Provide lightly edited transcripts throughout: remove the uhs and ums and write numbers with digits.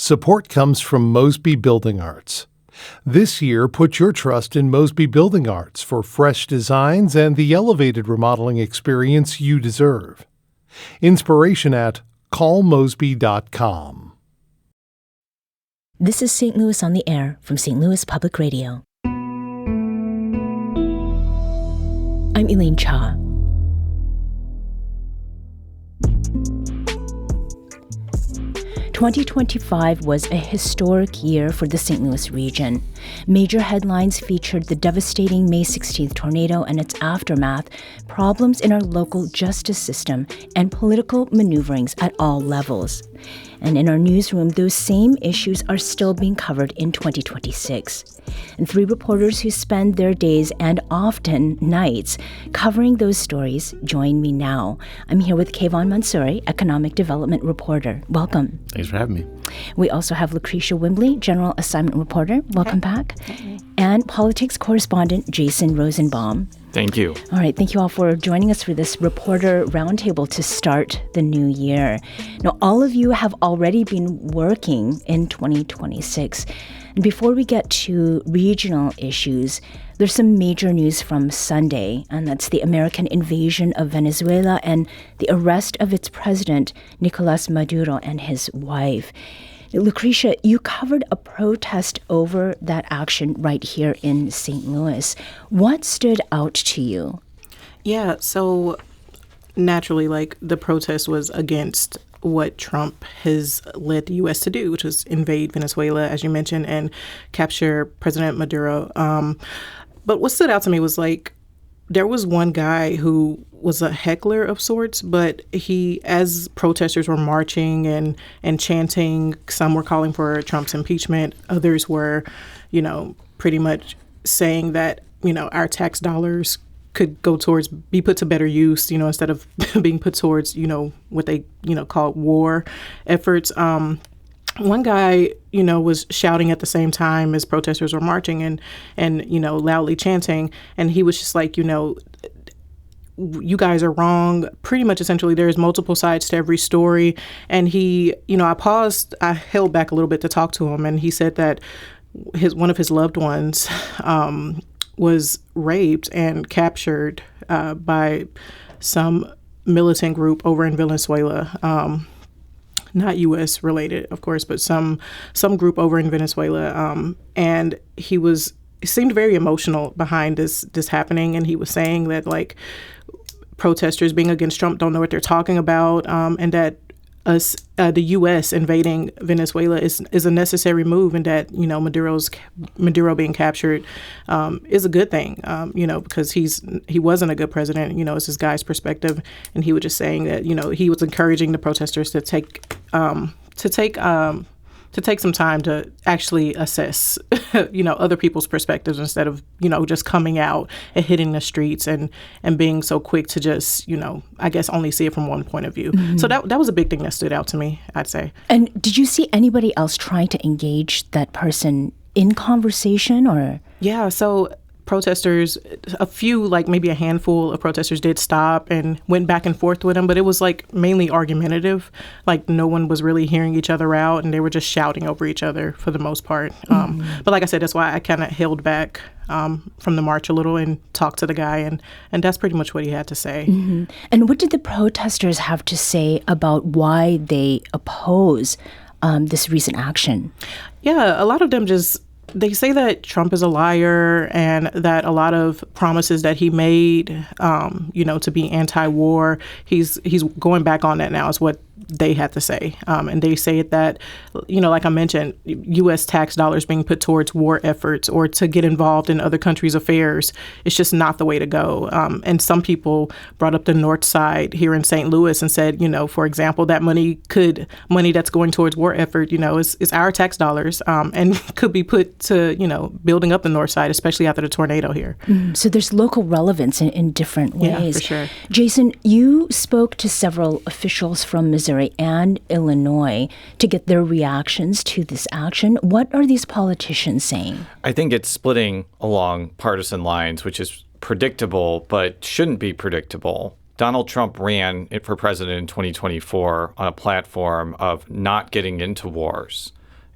Support comes from Mosby Building Arts. This year, put your trust in Mosby Building Arts for fresh designs and the elevated remodeling experience you deserve. Inspiration at callmosby.com. This is St. Louis on the Air from St. Louis Public Radio. I'm Elaine Cha. "2025 was a historic year for the St. Louis region. Major headlines featured the devastating May 16th tornado and its aftermath, problems in our local justice system, and political maneuverings at all levels. And in our newsroom, those same issues are still being covered in 2026. And three reporters who spend their days and often nights covering those stories join me now. I'm here with Kavahn Mansouri, Economic Development Reporter. Welcome. Thanks for having me. We also have Lacretia Wimbley, General Assignment Reporter. Welcome back. And Politics Correspondent Jason Rosenbaum. Thank you. All right. Thank you all for joining us for this reporter roundtable to start the new year. Now, all of you have already been working in 2026. And before we get to regional issues, there's some major news from Sunday, and that's the American invasion of Venezuela and the arrest of its president, Nicolas Maduro, and his wife. Lacretia, you covered a protest over that action right here in St. Louis. What stood out to you? Yeah, so naturally, the protest was against what Trump has led the U.S. to do, which was invade Venezuela, as you mentioned, and capture President Maduro. But what stood out to me was there was one guy who was a heckler of sorts, but he, as protesters were marching and chanting, some were calling for Trump's impeachment, others were, pretty much saying that, our tax dollars could be put to better use, instead of being put towards, what they, call war efforts. One guy, was shouting at the same time as protesters were marching and loudly chanting. And he was just you guys are wrong. Pretty much essentially there's multiple sides to every story. And he, I held back a little bit to talk to him. And he said that one of his loved ones was raped and captured by some militant group over in Venezuela. Not U.S. related, of course, but some group over in Venezuela. And he seemed very emotional behind this happening. And he was saying that protesters being against Trump don't know what they're talking about, and that the U.S. invading Venezuela is a necessary move, and that Maduro being captured is a good thing, because he wasn't a good president. It's this guy's perspective, and he was just saying that he was encouraging the protesters to take some time to actually assess, other people's perspectives instead of, just coming out and hitting the streets and being so quick to just, I guess only see it from one point of view. Mm-hmm. So that was a big thing that stood out to me, I'd say. And did you see anybody else trying to engage that person in conversation or? Yeah, so protesters, a few, maybe a handful of protesters did stop and went back and forth with him, but it was mainly argumentative. No one was really hearing each other out, and they were just shouting over each other for the most part. But like I said, that's why I kind of held back from the march a little and talked to the guy, and that's pretty much what he had to say. Mm-hmm. And what did the protesters have to say about why they oppose this recent action? Yeah, a lot of them they say that Trump is a liar and that a lot of promises that he made, to be anti-war, he's going back on that now is what they had to say. And they say that, like I mentioned, U.S. tax dollars being put towards war efforts or to get involved in other countries' affairs, it's just not the way to go. And some people brought up the North Side here in St. Louis and said, for example, that money that's going towards war effort, is our tax dollars and could be put to, building up the North Side, especially after the tornado here. So there's local relevance in different ways. Yeah, for sure. Jason, you spoke to several officials from Missouri and Illinois to get their reactions to this action. What are these politicians saying? I think it's splitting along partisan lines, which is predictable, but shouldn't be predictable. Donald Trump ran for president in 2024 on a platform of not getting into wars.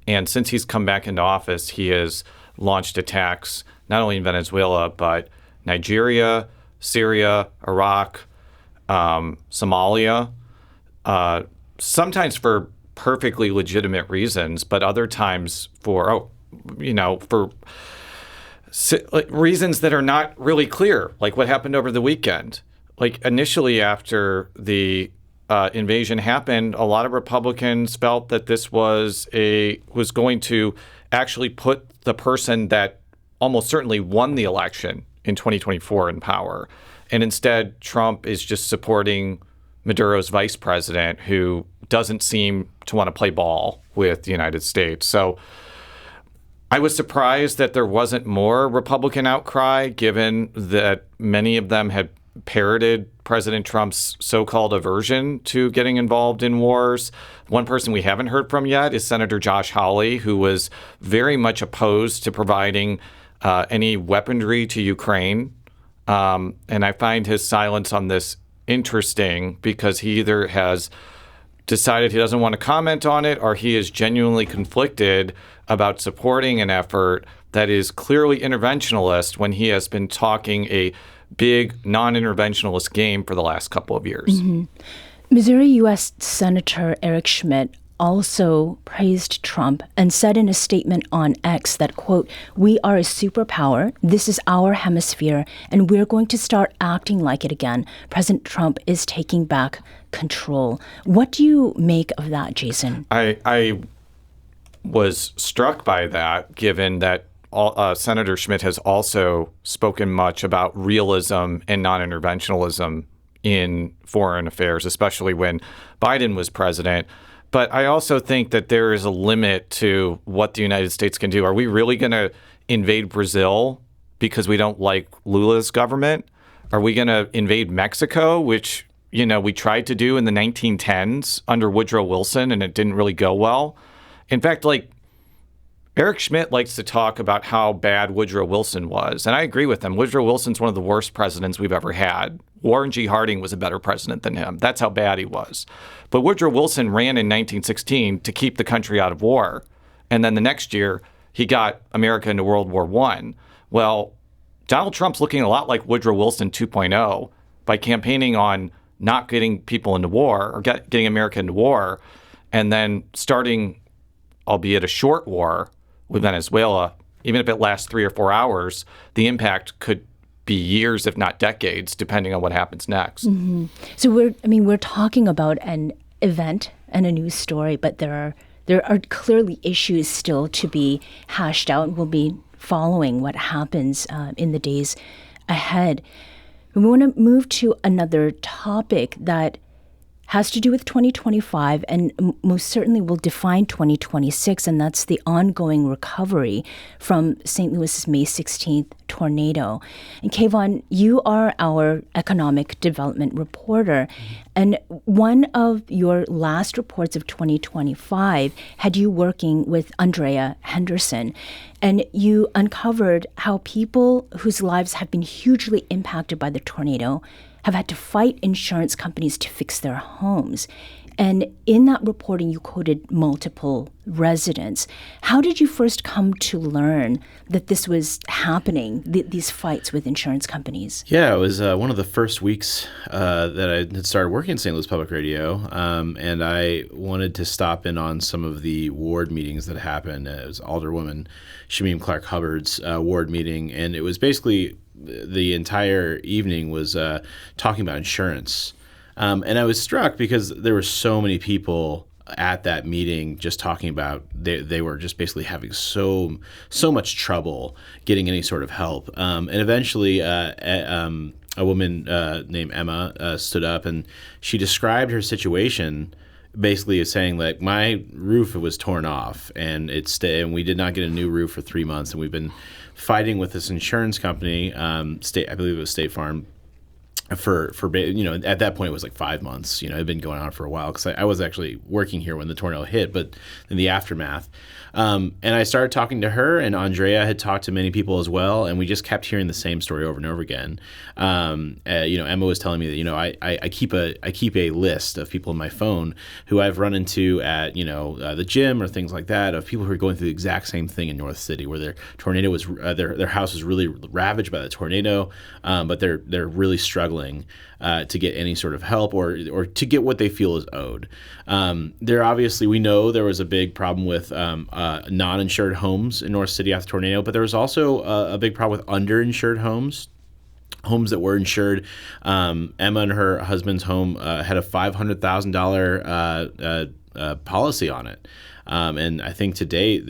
And since he's come back into office, he has launched attacks not only in Venezuela, but Nigeria, Syria, Iraq, Somalia, sometimes for perfectly legitimate reasons, but other times for reasons that are not really clear, like what happened over the weekend. Like initially after the invasion happened, a lot of Republicans felt that this was going to actually put the person that almost certainly won the election in 2024 in power. And instead, Trump is just supporting Maduro's vice president, who doesn't seem to want to play ball with the United States. So I was surprised that there wasn't more Republican outcry, given that many of them had parroted President Trump's so-called aversion to getting involved in wars. One person we haven't heard from yet is Senator Josh Hawley, who was very much opposed to providing any weaponry to Ukraine. And I find his silence on this interesting because he either has decided he doesn't want to comment on it or he is genuinely conflicted about supporting an effort that is clearly interventionalist when he has been talking a big non-interventionalist game for the last couple of years. Mm-hmm. Missouri U.S. Senator Eric Schmidt also praised Trump and said in a statement on X that, quote, "We are a superpower. This is our hemisphere, and we're going to start acting like it again. President Trump is taking back control." What do you make of that, Jason? I was struck by that, given that Senator Schmidt has also spoken much about realism and non-interventionalism in foreign affairs, especially when Biden was president. But I also think that there is a limit to what the United States can do. Are we really going to invade Brazil because we don't like Lula's government? Are we going to invade Mexico, which, we tried to do in the 1910s under Woodrow Wilson, and it didn't really go well? In fact, Eric Schmidt likes to talk about how bad Woodrow Wilson was. And I agree with him. Woodrow Wilson's one of the worst presidents we've ever had. Warren G. Harding was a better president than him. That's how bad he was. But Woodrow Wilson ran in 1916 to keep the country out of war. And then the next year, he got America into World War I. Well, Donald Trump's looking a lot like Woodrow Wilson 2.0 by campaigning on not getting people into war or getting America into war, and then starting, albeit a short war, with Venezuela. Even if it lasts 3 or 4 hours, the impact could be years, if not decades, depending on what happens next. Mm-hmm. So we're talking about an event and a news story, but there are clearly issues still to be hashed out. We'll be following what happens in the days ahead. We want to move to another topic that has to do with 2025 and most certainly will define 2026, and that's the ongoing recovery from St. Louis's May 16th tornado. And Kavahn, you are our economic development reporter, and one of your last reports of 2025 had you working with Andrea Henderson, and you uncovered how people whose lives have been hugely impacted by the tornado have had to fight insurance companies to fix their homes. And in that reporting, you quoted multiple residents. How did you first come to learn that this was happening, these fights with insurance companies? Yeah, it was one of the first weeks that I had started working at St. Louis Public Radio, and I wanted to stop in on some of the ward meetings that happened. It was Alderwoman Shamim Clark Hubbard's ward meeting, and it was basically the entire evening was talking about insurance. And I was struck because there were so many people at that meeting just talking about they were just basically having so much trouble getting any sort of help. And eventually a woman named Emma stood up, and she described her situation basically as saying, like, my roof was torn off and and we did not get a new roof for 3 months, and we've been fighting with this insurance company, I believe it was State Farm, for at that point it was like 5 months. It had been going on for a while because I was actually working here when the tornado hit, but in the aftermath. And I started talking to her, and Andrea had talked to many people as well, and we just kept hearing the same story over and over again. Emma was telling me that I keep a list of people in my phone who I've run into at the gym or things like that, of people who are going through the exact same thing in North City, where their tornado was their house was really ravaged by the tornado, but they're really struggling to get any sort of help or to get what they feel is owed. We know there was a big problem with non-insured homes in North City after the tornado, but there was also a big problem with underinsured homes that were insured. Emma and her husband's home had a $500,000 policy on it. And I think today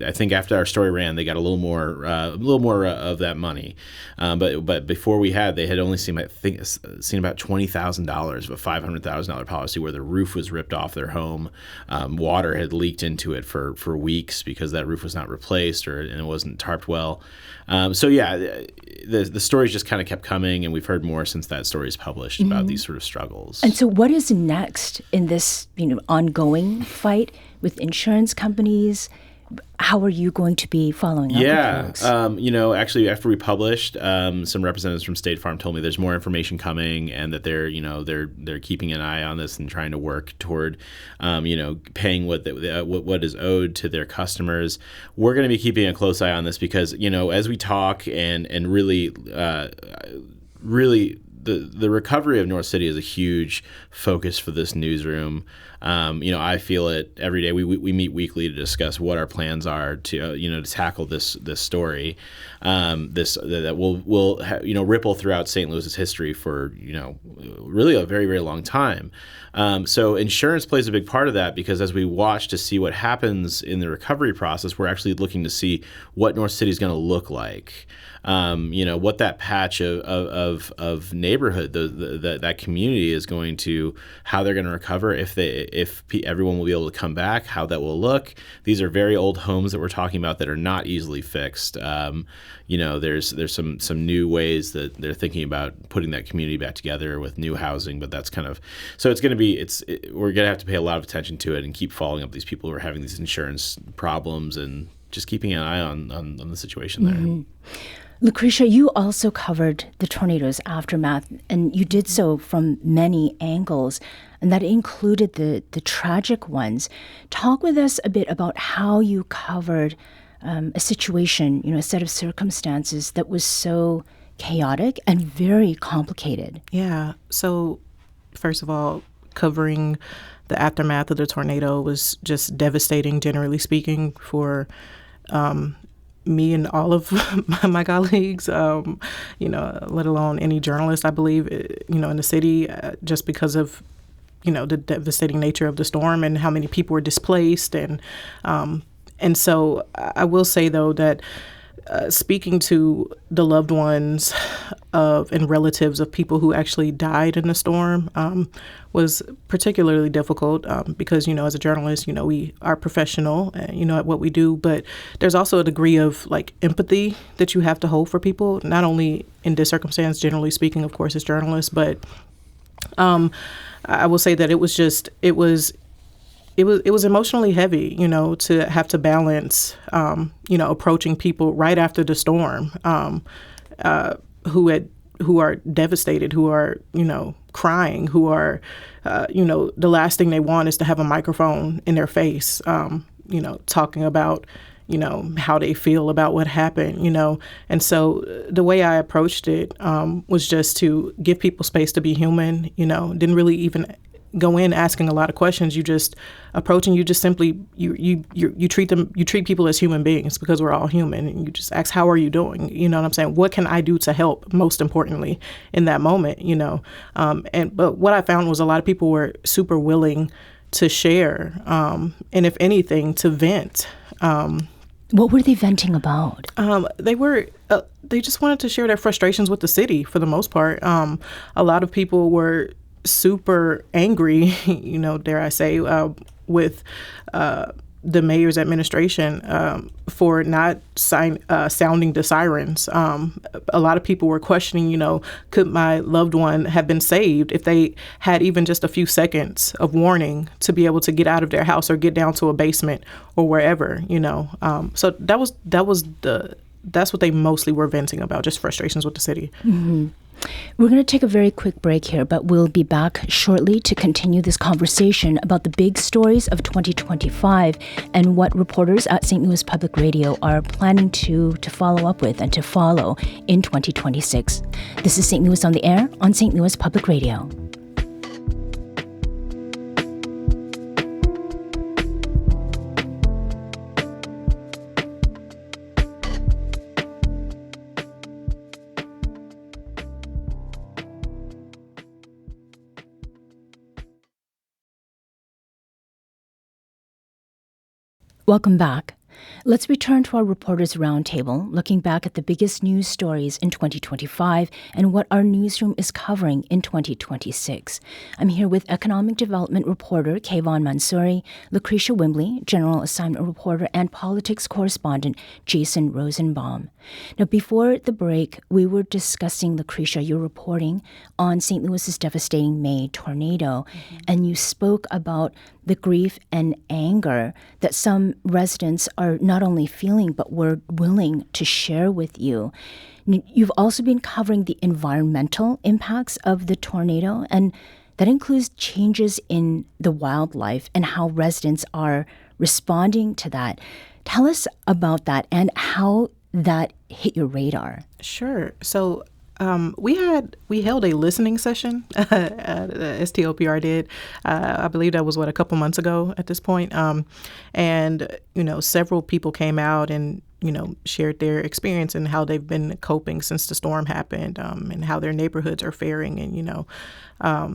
I think after our story ran, they got a little more of that money. But before they had only seen about $20,000 of a $500,000 policy where the roof was ripped off their home. Water had leaked into it for weeks because that roof was not replaced and it wasn't tarped well. The stories just kind of kept coming, and we've heard more since that story is published about these sort of struggles. And so what is next in this ongoing fight with insurance companies? How are you going to be following up with folks? Actually, after we published, some representatives from State Farm told me there's more information coming, and that they're keeping an eye on this and trying to work toward, paying what is owed to their customers. We're going to be keeping a close eye on this because, as we talk and really the recovery of North City is a huge focus for this newsroom. I feel it every day. We meet weekly to discuss what our plans are to tackle this story, that will ripple throughout St. Louis's history for really a very, very long time. So insurance plays a big part of that, because as we watch to see what happens in the recovery process, we're actually looking to see what North City is going to look like. What that patch of neighborhood, that community is going to, how they're going to recover, if everyone will be able to come back, how that will look. These are very old homes that we're talking about that are not easily fixed. There's some new ways that they're thinking about putting that community back together with new housing, but that's kind of, so it's going to be, we're going to have to pay a lot of attention to it and keep following up these people who are having these insurance problems and just keeping an eye on the situation there. Mm-hmm. Lacretia, you also covered the tornado's aftermath, and you did so from many angles, and that included the tragic ones. Talk with us a bit about how you covered a situation, a set of circumstances that was so chaotic and very complicated. Yeah. So, first of all, covering the aftermath of the tornado was just devastating, generally speaking, for me and all of my colleagues, let alone any journalist, I believe, in the city, just because of, the devastating nature of the storm and how many people were displaced. And so I will say, though, that speaking to the loved ones and relatives of people who actually died in the storm was particularly difficult because, as a journalist, we are professional, at what we do. But there's also a degree of empathy that you have to hold for people, not only in this circumstance, generally speaking, of course, as journalists, but I will say that it was emotionally heavy, to have to balance, approaching people right after the storm, who are devastated, who are, crying, who are, the last thing they want is to have a microphone in their face, talking about, how they feel about what happened, And so the way I approached it was just to give people space to be human, didn't really even go in asking a lot of questions. You just approach, and you just simply you treat people as human beings, because we're all human, and you just ask, how are you doing? You know what I'm saying? What can I do to help, most importantly, in that moment, but what I found was a lot of people were super willing to share, and if anything, to vent. What were they venting about? They just wanted to share their frustrations with the city, for the most part. A lot of people were super angry, dare I say, with the mayor's administration for not sounding the sirens. A lot of people were questioning, could my loved one have been saved if they had even just a few seconds of warning to be able to get out of their house or get down to a basement or wherever, So that's what they mostly were venting about, just frustrations with the city. Mm-hmm. We're going to take a very quick break here, but we'll be back shortly to continue this conversation about the big stories of 2025 and what reporters at St. Louis Public Radio are planning to follow up with and to follow in 2026. This is St. Louis on the Air on St. Louis Public Radio. Welcome back. Let's return to our Reporters Roundtable, looking back at the biggest news stories in 2025 and what our newsroom is covering in 2026. I'm here with Economic Development Reporter Kavahn Mansouri, Lacretia Wimbley, General Assignment Reporter and Politics Correspondent Jason Rosenbaum. Now, before the break, we were discussing, Lacretia, your reporting on St. Louis's devastating May tornado, and you spoke about the grief and anger that some residents are not only feeling, but were willing to share with you. You've also been covering the environmental impacts of the tornado, and that includes changes in the wildlife and how residents are responding to that. Tell us about that and how that hit your radar. Sure. So we held a listening session. STLPR did. I believe that was a couple months ago at this point. And several people came out and shared their experience and how they've been coping since the storm happened, and how their neighborhoods are faring, and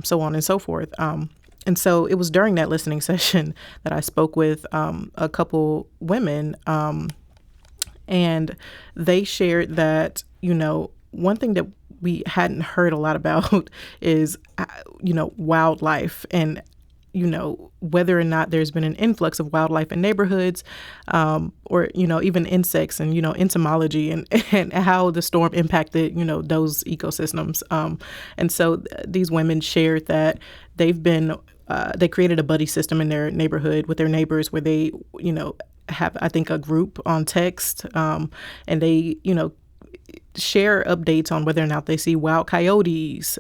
so on and so forth. And so it was during that listening session that I spoke with a couple women, and they shared that one thing that we hadn't heard a lot about is, wildlife and, whether or not there's been an influx of wildlife in neighborhoods, or, even insects and, entomology and how the storm impacted, those ecosystems. And so these women shared that they've been, they created a buddy system in their neighborhood with their neighbors where they, have, I think, a group on text, and they, share updates on whether or not they see wild coyotes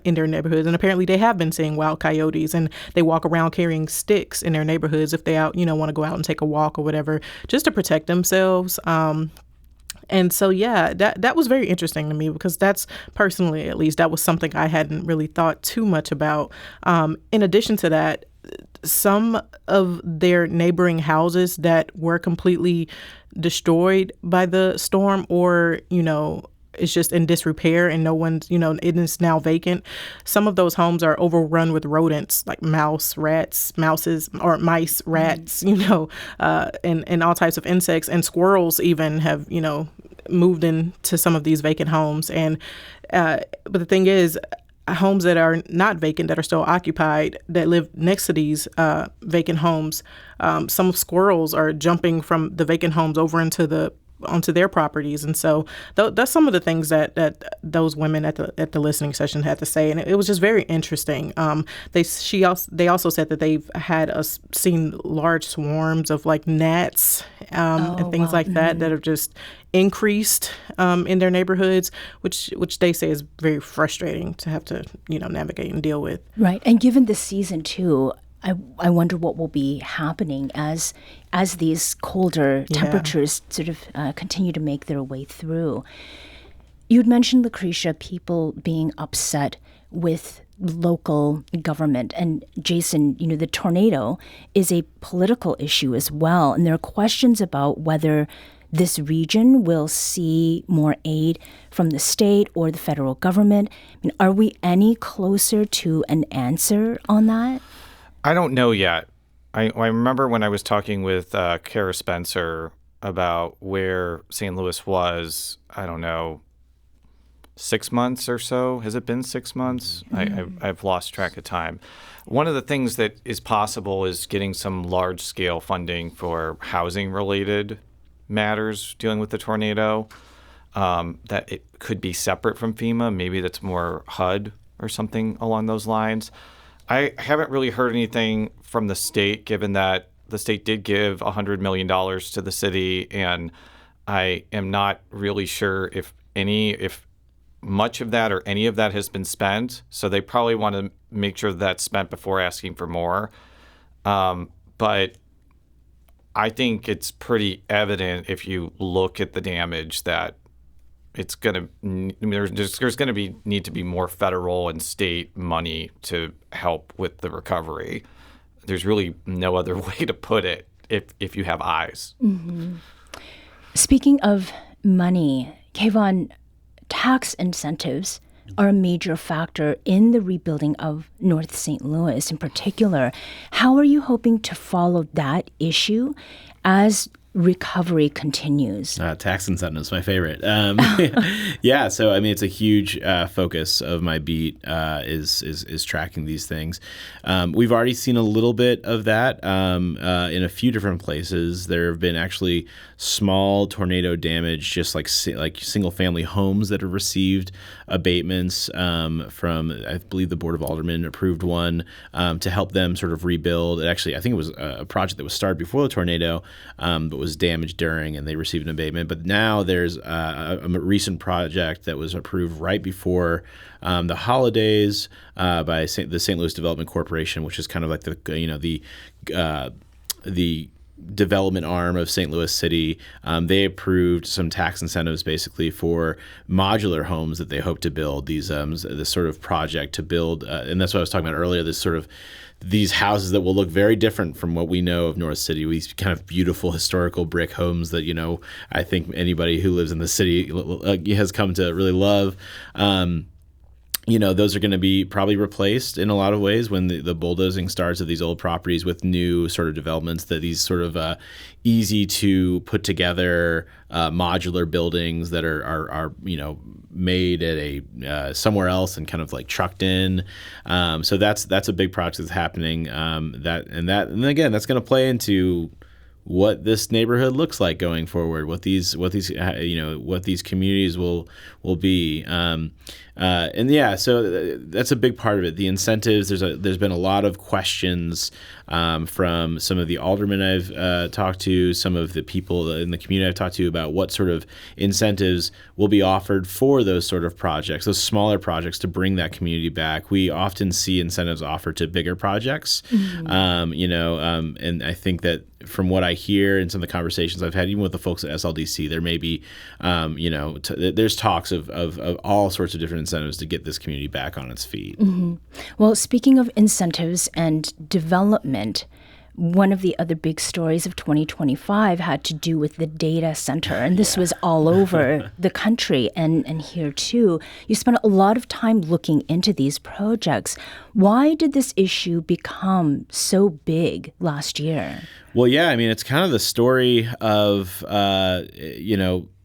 in their neighborhoods. And apparently they have been seeing wild coyotes, and they walk around carrying sticks in their neighborhoods if they want to go out and take a walk or whatever, just to protect themselves. And so, that was very interesting to me, because that's personally, at least, that was something I hadn't really thought too much about. In addition to that, some of their neighboring houses that were completely destroyed by the storm, or, it's just in disrepair and no one's, it is now vacant. Some of those homes are overrun with rodents like mice, rats, and all types of insects, and squirrels even have, moved into some of these vacant homes. And but the thing is, homes that are not vacant, that are still occupied, that live next to these vacant homes, some squirrels are jumping from the vacant homes over onto their properties. And so that's some of the things that those women at the listening session had to say, and it was just very interesting. They also said that they've seen large swarms of like gnats and things like that that have just increased in their neighborhoods, which they say is very frustrating to have to navigate and deal with. Right, and given the season too, I wonder what will be happening as these colder temperatures sort of continue to make their way through. You'd mentioned, Lacretia, people being upset with local government. And Jason, the tornado is a political issue as well. And there are questions about whether this region will see more aid from the state or the federal government. Are we any closer to an answer on that? I don't know yet. I remember when I was talking with Kara Spencer about where St. Louis was, I don't know, 6 months or so. Has it been 6 months? I've lost track of time. One of the things that is possible is getting some large-scale funding for housing-related matters dealing with the tornado. That it could be separate from FEMA. Maybe that's more HUD or something along those lines. I haven't really heard anything from the state, given that the state did give $100 million to the city, and I am not really sure if much of that or any of that has been spent. So they probably want to make sure that's spent before asking for more. But I think it's pretty evident if you look at the damage that it's going to there's going to need to be more federal and state money to help with the recovery. There's really no other way to put it if you have eyes. Mm-hmm. Speaking of money, Kavahn, tax incentives are a major factor in the rebuilding of North St. Louis in particular. How are you hoping to follow that issue as recovery continues? Tax incentives, my favorite. Yeah, so I mean, it's a huge focus of my beat is tracking these things. We've already seen a little bit of that in a few different places. There have been actually small tornado damage, just like single family homes that have received abatements from, I believe the Board of Aldermen approved one to help them sort of rebuild. I think it was a project that was started before the tornado, but was damaged during, and they received an abatement. But now there's a recent project that was approved right before the holidays by the St. Louis Development Corporation, which is kind of like the development arm of St. Louis City. They approved some tax incentives basically for modular homes that they hope to build. This sort of project to build, and that's what I was talking about earlier. These houses that will look very different from what we know of North City. These kind of beautiful historical brick homes that, I think anybody who lives in the city has come to really love. Those are going to be probably replaced in a lot of ways when the bulldozing starts of these old properties with new sort of developments, that these sort of easy to put together modular buildings that are made at a somewhere else and kind of like trucked in. So that's a big project that's happening. And again, that's going to play into what this neighborhood looks like going forward, what these communities will be. So that's a big part of it. The incentives, there's been a lot of questions from some of the aldermen I've talked to, some of the people in the community I've talked to about what sort of incentives will be offered for those sort of projects, those smaller projects to bring that community back. We often see incentives offered to bigger projects, and I think that from what I hear in some of the conversations I've had, even with the folks at SLDC, there may be, there's talks of all sorts of different incentives to get this community back on its feet. Mm-hmm. Well, speaking of incentives and development, one of the other big stories of 2025 had to do with the data center, and this was all over the country and here too. You spent a lot of time looking into these projects. Why did this issue become so big last year? Well, yeah, I mean, it's kind of the story of,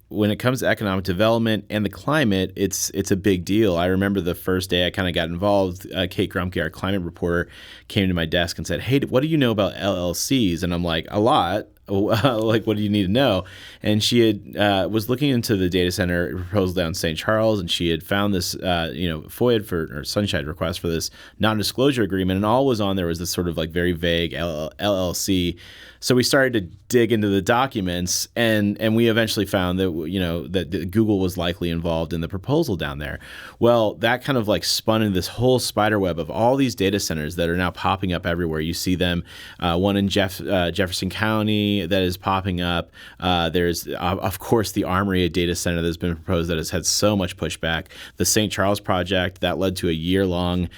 when it comes to economic development and the climate, it's a big deal. I remember the first day I kind of got involved, Kate Grumke, our climate reporter, came to my desk and said, "Hey, what do you know about LLCs?" And I'm like, "A lot." Like, what do you need to know? And she had was looking into the data center proposal down in St. Charles, and she had found this, FOIA or sunshine request for this non-disclosure agreement, and all was on there was this sort of like very vague LLC. So we started to dig into the documents, and we eventually found that that Google was likely involved in the proposal down there. Well, that kind of like spun into this whole spider web of all these data centers that are now popping up everywhere. You see them, one in Jefferson County that is popping up. There's of course the Armory, a data center that's been proposed that has had so much pushback. The St. Charles project that led to a year-long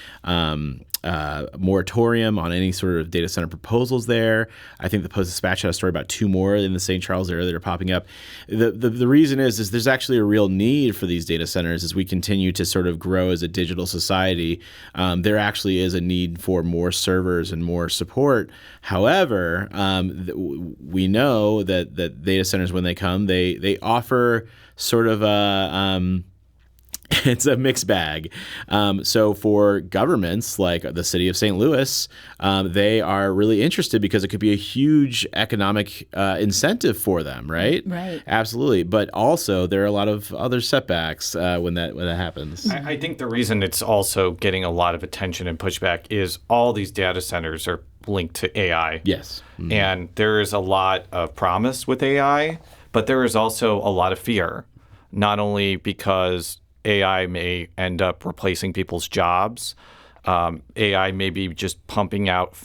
moratorium on any sort of data center proposals there. I think the Post-Dispatch had a story about two more in the St. Charles area that are popping up. The reason is there's actually a real need for these data centers as we continue to sort of grow as a digital society. There actually is a need for more servers and more support. However, we know that data centers, when they come, they offer sort of a It's a mixed bag. So for governments like the city of St. Louis, they are really interested because it could be a huge economic incentive for them, right? Right. Absolutely. But also there are a lot of other setbacks when that happens. I think the reason it's also getting a lot of attention and pushback is all these data centers are linked to AI. Yes. Mm-hmm. And there is a lot of promise with AI, but there is also a lot of fear, not only because AI may end up replacing people's jobs. AI may be just pumping out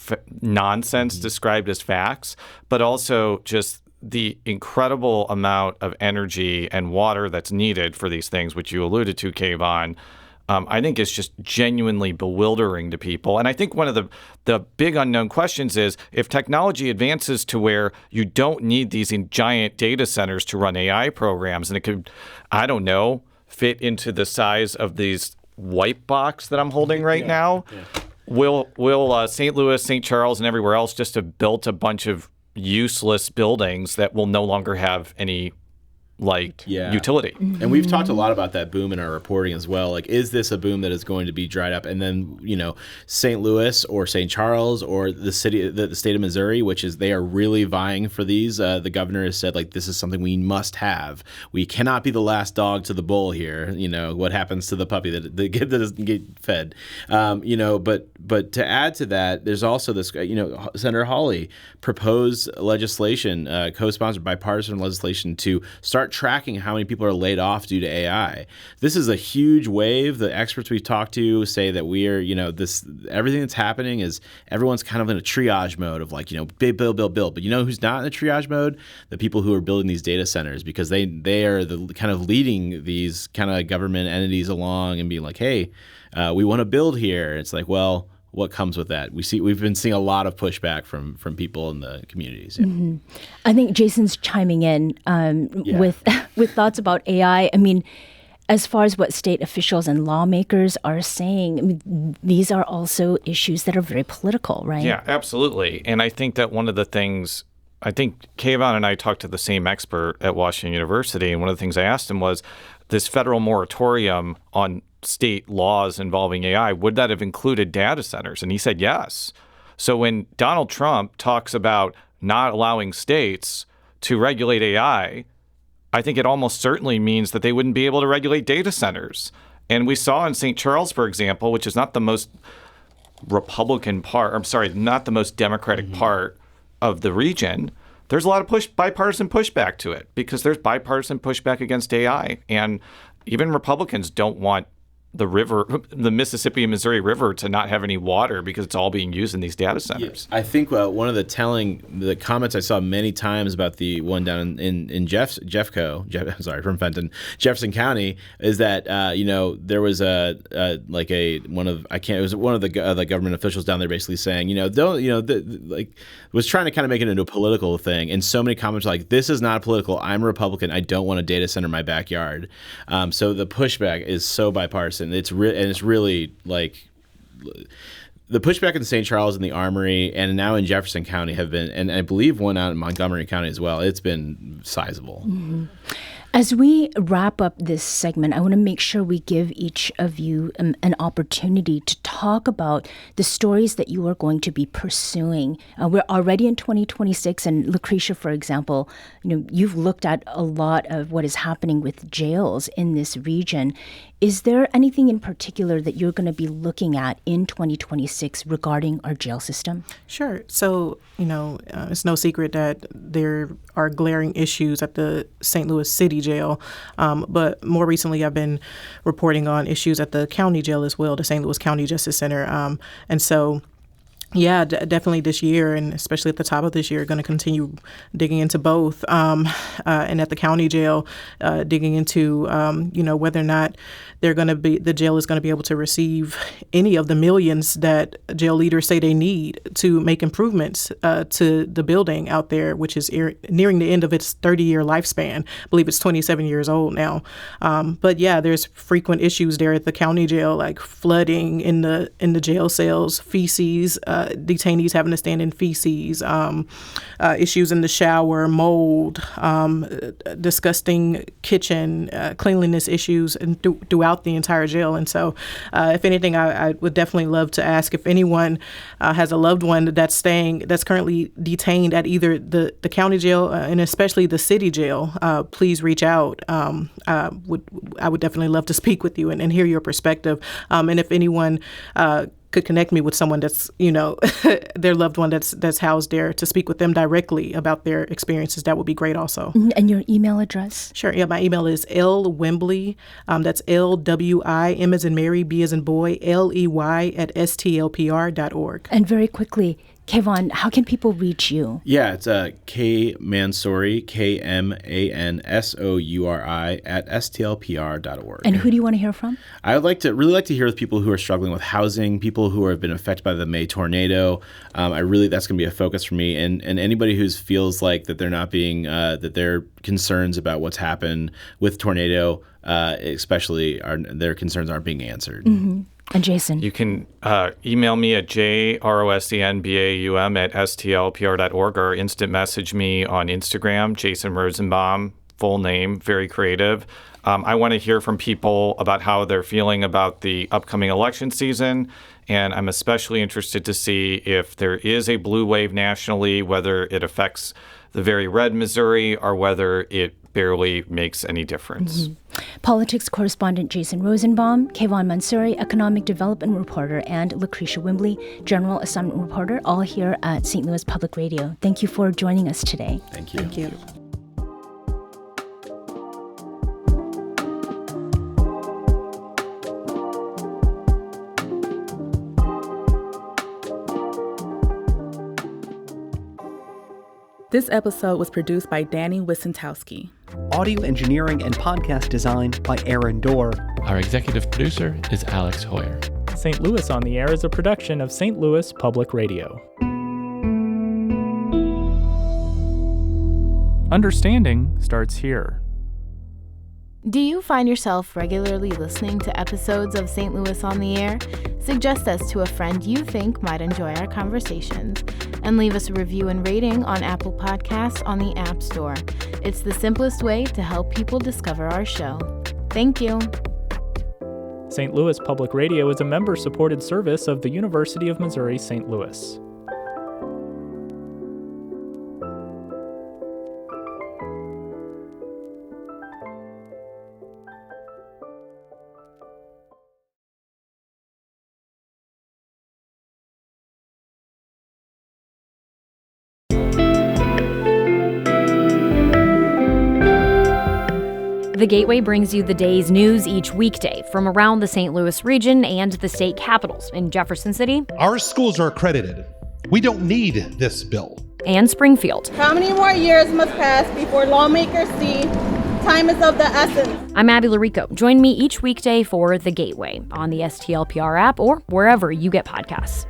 nonsense described as facts, but also just the incredible amount of energy and water that's needed for these things, which you alluded to, Kavahn, I think is just genuinely bewildering to people. And I think one of the big unknown questions is if technology advances to where you don't need these giant data centers to run AI programs, and it could, I don't know, fit into the size of these wipe box that I'm holding right now, will St. Louis, St. Charles, and everywhere else just have built a bunch of useless buildings that will no longer have any utility. And we've talked a lot about that boom in our reporting as well. Like, is this a boom that is going to be dried up? And then, St. Louis or St. Charles or the state of Missouri, which is they are really vying for these. The governor has said, this is something we must have. We cannot be the last dog to the bull here. What happens to the puppy that doesn't get fed? But to add to that, there's also this, Senator Hawley proposed legislation, co-sponsored bipartisan legislation to start tracking how many people are laid off due to AI. This is a huge wave. The experts we've talked to say that we are, everything that's happening is everyone's kind of in a triage mode of build. But who's not in a triage mode? The people who are building these data centers, because they are the kind of leading these kind of government entities along and being like, hey, we want to build here. It's like, well, what comes with that? We've been seeing a lot of pushback from people in the communities. Yeah. Mm-hmm. I think Jason's chiming in with thoughts about AI. I mean, as far as what state officials and lawmakers are saying, these are also issues that are very political, right? Yeah, absolutely. And I think that one of the things, I think Kavahn and I talked to the same expert at Washington University, and one of the things I asked him was this federal moratorium on state laws involving AI, would that have included data centers? And he said yes. So when Donald Trump talks about not allowing states to regulate AI, I think it almost certainly means that they wouldn't be able to regulate data centers. And we saw in St. Charles, for example, which is not the most Republican part, not the most Democratic part of the region, there's a lot of bipartisan pushback to it because there's bipartisan pushback against AI. And even Republicans don't want the Mississippi and Missouri River to not have any water because it's all being used in these data centers. I think one of the comments I saw many times about the one down in from Fenton, Jefferson County, is that there was one of the government officials down there basically saying was trying to kind of make it into a political thing, and so many comments like, this is not political. I'm a Republican. I don't want a data center in my backyard. So the pushback is so bipartisan. It's really like the pushback in St. Charles and the Armory and now in Jefferson County have been, and I believe one out in Montgomery County as well. It's been sizable. Mm-hmm. As we wrap up this segment, I want to make sure we give each of you an opportunity to talk about the stories that you are going to be pursuing. We're already in 2026, and Lacretia, for example, you've looked at a lot of what is happening with jails in this region. Is there anything in particular that you're going to be looking at in 2026 regarding our jail system? Sure. So, it's no secret that there are glaring issues at the St. Louis City Jail. But more recently, I've been reporting on issues at the county jail as well, the St. Louis County Justice Center. And so, yeah, definitely this year, and especially at the top of this year, going to continue digging into both. And at the county jail, digging into, whether or not the jail is going to be able to receive any of the millions that jail leaders say they need to make improvements to the building out there, which is nearing the end of its 30-year lifespan. I believe it's 27 years old now. But yeah, there's frequent issues there at the county jail, like flooding in the jail cells, feces detainees having to stand in feces, issues in the shower, mold, disgusting kitchen, cleanliness issues throughout the entire jail. And so if anything, I would definitely love to ask if anyone has a loved one that's currently detained at either the county jail and especially the city jail, please reach out. I would definitely love to speak with you and hear your perspective. And if anyone could connect me with someone that's, their loved one that's housed there, to speak with them directly about their experiences, that would be great also. And your email address? Sure. Yeah, my email is lwimbley, that's LWI, M as in Mary, B as in boy, LEY at STLPR.org. And very quickly, Kavahn, how can people reach you? Yeah, it's K Mansouri, KMANSOURI at STLPR.org. And who do you want to hear from? I would really like to hear with people who are struggling with housing, people who have been affected by the May tornado. That's going to be a focus for me, and anybody who feels like that they're not being that their concerns about what's happened with tornado, especially their concerns aren't being answered. Mm-hmm. And Jason? You can email me at jrosenbaum@stlpr.org or instant message me on Instagram, Jason Rosenbaum, full name, very creative. I want to hear from people about how they're feeling about the upcoming election season, and I'm especially interested to see if there is a blue wave nationally, whether it affects the very red Missouri or whether it barely makes any difference. Mm-hmm. Politics correspondent Jason Rosenbaum, Kavahn Mansouri, economic development reporter, and Lacretia Wimbley, general assignment reporter, all here at St. Louis Public Radio. Thank you for joining us today. Thank you. Thank you. This episode was produced by Danny Wissentowski. Audio engineering and podcast design by Aaron Dorr. Our executive producer is Alex Hoyer. St. Louis on the Air is a production of St. Louis Public Radio. Understanding starts here. Do you find yourself regularly listening to episodes of St. Louis on the Air? Suggest us to a friend you think might enjoy our conversations, and leave us a review and rating on Apple Podcasts on the App Store. It's the simplest way to help people discover our show. Thank you. St. Louis Public Radio is a member-supported service of the University of Missouri St. Louis. The Gateway brings you the day's news each weekday from around the St. Louis region and the state capitals in Jefferson City. Our schools are accredited. We don't need this bill. And Springfield. How many more years must pass before lawmakers see time is of the essence? I'm Abby Larico. Join me each weekday for The Gateway on the STLPR app or wherever you get podcasts.